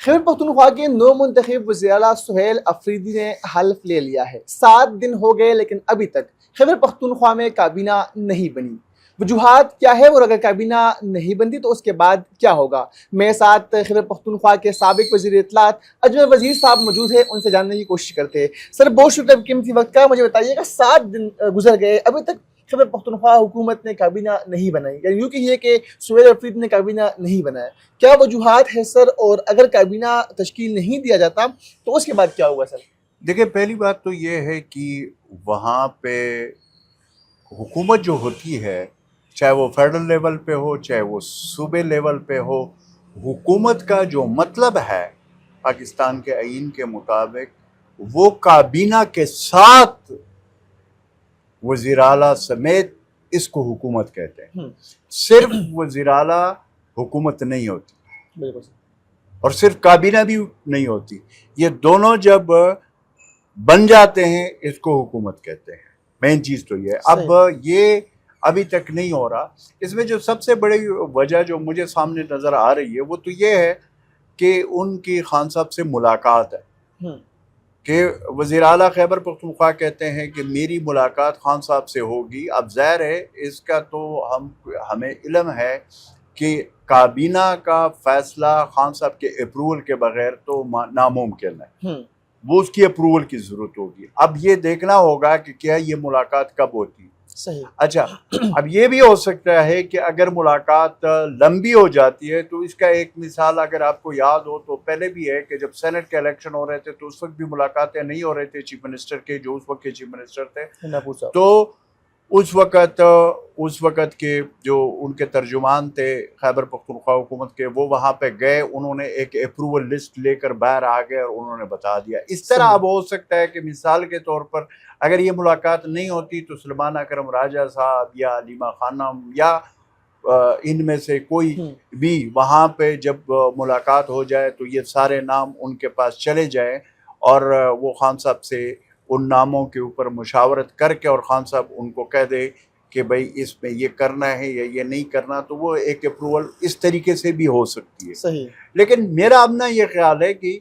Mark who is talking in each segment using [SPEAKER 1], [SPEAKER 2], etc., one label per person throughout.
[SPEAKER 1] खैबर पख्तूनख्वा के नौ मुंतखब वज़ीर-ए-आला सुहेल अफरीदी ने हल्फ ले लिया है। 7 दिन हो गए लेकिन अभी तक खैबर पख्तूनख्वा में काबीना नहीं बनी। वजूहात क्या है और अगर काबीना नहीं बनती तो उसके बाद क्या होगा? मेरे साथ खैबर पख्तूनख्वा के साबिक वज़ीर इत्तलात अजमल वज़ीर साहब मौजूद है, उनसे जानने की कोशिश करते हैं। सर, बहुत शुक्रिया कीमती वक्त का। मुझे बताइएगा, 7 दिन गुजर गए, अभी तक खैबर पख्तूनख्वा हुकूमत ने काबीना नहीं बनाई, या यूँ कहिए कि सुहेल अफरीदी ने काबीना नहीं बनाया। क्या वजूहात है सर, और अगर काबीना तश्कील नहीं दिया जाता तो उसके बाद क्या होगा सर?
[SPEAKER 2] देखिए, पहली बात तो ये है कि वहाँ पे हुकूमत जो होती है, चाहे वो फेडरल लेवल पे हो, चाहे वो सूबे लेवल पे हो, हुकूमत का जो मतलब है पाकिस्तान के आईन के मुताबिक, वो काबीना के साथ वज़ीर आला समेत इसको हुकूमत कहते हैं। सिर्फ वज़ीर आला हुकूमत नहीं होती,
[SPEAKER 1] बिल्कुल,
[SPEAKER 2] और सिर्फ काबीना भी नहीं होती। ये दोनों जब बन जाते हैं इसको हुकूमत कहते हैं। मेन चीज़ तो ये, अब ये अभी तक नहीं हो रहा। इसमें जो सबसे बड़ी वजह जो मुझे सामने नज़र आ रही है वो तो ये है कि उनकी खान साहब से मुलाकात है कि वज़ीर आला खैबर पख्तूनख्वा कहते हैं कि मेरी मुलाकात खान साहब से होगी। अब ज़ाहिर है इसका तो हमें इल्म है कि काबीना का फ़ैसला खान साहब के अप्रूवल के बगैर तो नामुमकिन है, वो उसकी अप्रूवल की ज़रूरत होगी। अब ये देखना होगा कि क्या ये मुलाकात कब होती है।
[SPEAKER 1] सही।
[SPEAKER 2] अच्छा, अब ये भी हो सकता है कि अगर मुलाकात लंबी हो जाती है तो इसका एक मिसाल अगर आपको याद हो तो पहले भी है कि जब सेनेट के इलेक्शन हो रहे थे तो उस वक्त भी मुलाकातें नहीं हो रहे थे चीफ मिनिस्टर के, जो उस वक्त के चीफ मिनिस्टर थे। तो उस वक़्त के जो उनके तर्जुमान थे खैबर पख्तूनख्वा हुकूमत के, वो वहाँ पे गए, उन्होंने एक अप्रूवल लिस्ट लेकर बाहर आ गए और उन्होंने बता दिया। इस तरह अब हो सकता है कि मिसाल के तौर पर अगर ये मुलाकात नहीं होती तो सुलेमान अकरम राजा साहब या अलीमा खानम या इनमें से कोई भी वहाँ पे जब मुलाकात हो जाए तो ये सारे नाम उनके पास चले जाएँ और वो खान साहब से उन नामों के ऊपर मुशावरत करके और खान साहब उनको कह दे कि भाई इसमें ये करना है या ये नहीं करना, तो वो एक अप्रूवल इस तरीके से भी हो सकती है।
[SPEAKER 1] सही।
[SPEAKER 2] लेकिन मेरा अपना ये ख्याल है कि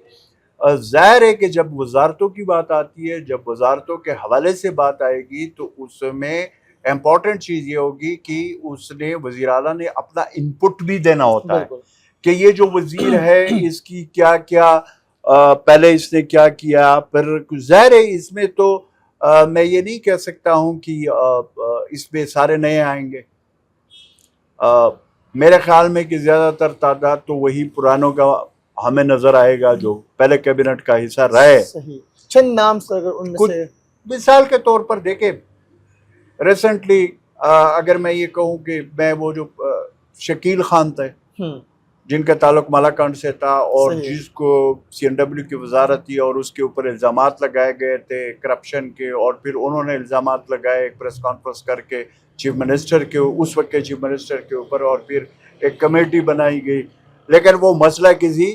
[SPEAKER 2] ज़ाहिर है कि जब वजारतों की बात आती है, जब वजारतों के हवाले से बात आएगी तो उसमें इम्पॉर्टेंट चीज़ ये होगी कि उसने वज़ीर आला ने अपना इनपुट भी देना होता है कि ये जो वज़ीर है इसकी क्या क्या पहले इसने क्या किया। फिर ज़ाहिर है इसमें तो मैं ये नहीं कह सकता हूँ कि इसमें सारे नए आएंगे। मेरे ख्याल में कि ज़्यादातर तादाद तो वही पुरानों का हमें नज़र आएगा जो पहले कैबिनेट का हिस्सा रहे।
[SPEAKER 1] चंद नाम सर उनमें से
[SPEAKER 2] मिसाल के तौर पर देखें, रिसेंटली अगर मैं ये कहूँ कि मैं वो जो शकील खान थे जिनका ताल्लुक मालाकांड से था और जिसको CNW की वजारत थी और उसके ऊपर इल्ज़ामात लगाए गए थे करप्शन के, और फिर उन्होंने इल्ज़ामात लगाए एक प्रेस कॉन्फ्रेंस करके चीफ मिनिस्टर के, उस वक्त के चीफ मिनिस्टर के ऊपर, और फिर एक कमेटी बनाई गई, लेकिन वो मसला किसी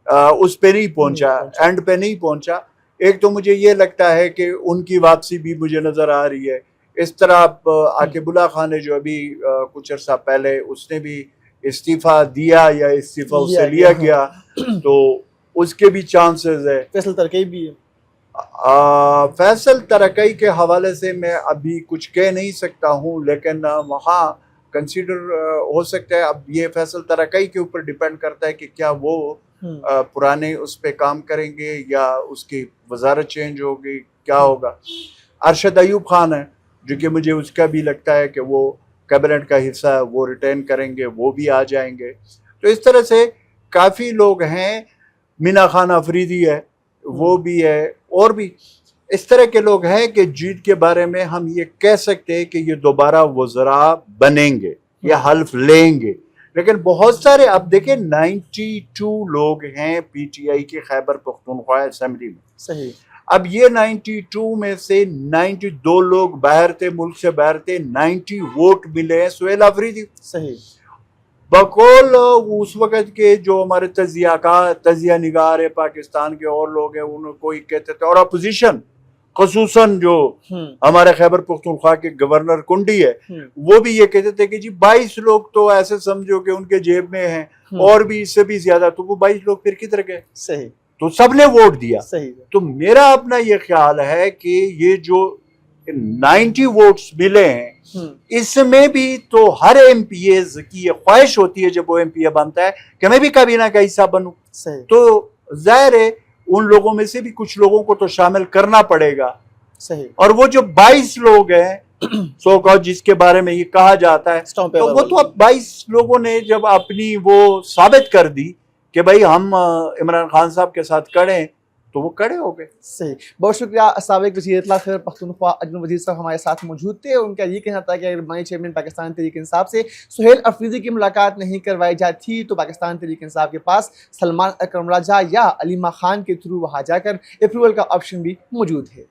[SPEAKER 2] उस पे नहीं पहुंचा, एंड पे नहीं पहुंचा। एक तो मुझे ये लगता है कि उनकी वापसी भी मुझे नज़र आ रही है। इस तरह आकिबुल्ला खान ने जो अभी कुछ अर्सा पहले उसने भी इस्तीफा दिया या इस्तीफा उससे लिया गया, तो उसके भी चांसेस है।
[SPEAKER 1] फैसल तरकई भी है।
[SPEAKER 2] फैसल तरकई के हवाले से मैं अभी कुछ कह नहीं सकता हूँ, लेकिन वहाँ कंसीडर हो सकता है। अब ये फैसल तरकई के ऊपर डिपेंड करता है कि क्या वो पुराने उस पर काम करेंगे या उसकी वजारत चेंज होगी, क्या होगा। अरशद अयूब खान है जो कि मुझे उसका भी लगता है कि वो कैबिनेट का हिस्सा वो रिटेन करेंगे, वो भी आ जाएंगे। तो इस तरह से काफ़ी लोग हैं, मीना खान अफरीदी है वो भी है, और भी इस तरह के लोग हैं कि जीत के बारे में हम ये कह सकते हैं कि ये दोबारा वज़रा बनेंगे या हल्फ लेंगे। लेकिन बहुत सारे, अब देखें 92 लोग हैं PTI के खैबर पख्तूनख्वा असेंबली में।
[SPEAKER 1] सही। अब
[SPEAKER 2] ये 92 में से 92 लोग बाहर थे, मुल्क से बाहर थे। 90 वोट मिले हैं सुहेल अफरीदी।
[SPEAKER 1] सही।
[SPEAKER 2] बकौल उस वक़्त के जो हमारे तजिया निगार है पाकिस्तान के और लोग हैं, उन्हें कोई कहते थे, और अपोजिशन खसूसन जो हमारे खैबर पख्तूनख्वा के गवर्नर कुंडी है, वो भी ये कहते थे कि जी 22 लोग तो ऐसे समझो कि उनके जेब में हैं और भी इससे भी ज्यादा, तो वो 22 लोग फिर किधर गए?
[SPEAKER 1] सही,
[SPEAKER 2] तो सबने वोट दिया।
[SPEAKER 1] सही।
[SPEAKER 2] तो मेरा अपना ये ख्याल है कि ये जो 90 वोट्स मिले हैं, इसमें भी तो हर एमपीएस की ये ख्वाहिश होती है जब वो एमपीए बनता है कि मैं भी काबीना का हिस्सा बनूं। तो जाहिर है उन लोगों में से भी कुछ लोगों को तो शामिल करना पड़ेगा।
[SPEAKER 1] सही।
[SPEAKER 2] और वो जो 22 लोग हैं सो कॉल्ड जिसके बारे में ये कहा जाता है, तो वो तो अब 22 लोगों ने जब अपनी वो साबित कर दी कि भाई हम इमरान खान साहब के साथ खड़े हैं, तो वो खड़े हो गए।
[SPEAKER 1] सही, बहुत शुक्रिया। साबिक वज़ीर इत्तला खैबर पख्तूनख्वा अजमल वज़ीर साहब हमारे साथ मौजूद थे। उनका ये कहना था कि अगर मई चेयरमैन पाकिस्तान तहरीक इंसाफ से सुहेल अफरीदी की मुलाकात नहीं करवाई जाती तो पाकिस्तान तहरीक इंसाफ के पास सलमान अकरम राजा या अलीमा खान के थ्रू वहाँ जाकर अप्रूवल का ऑप्शन भी मौजूद है।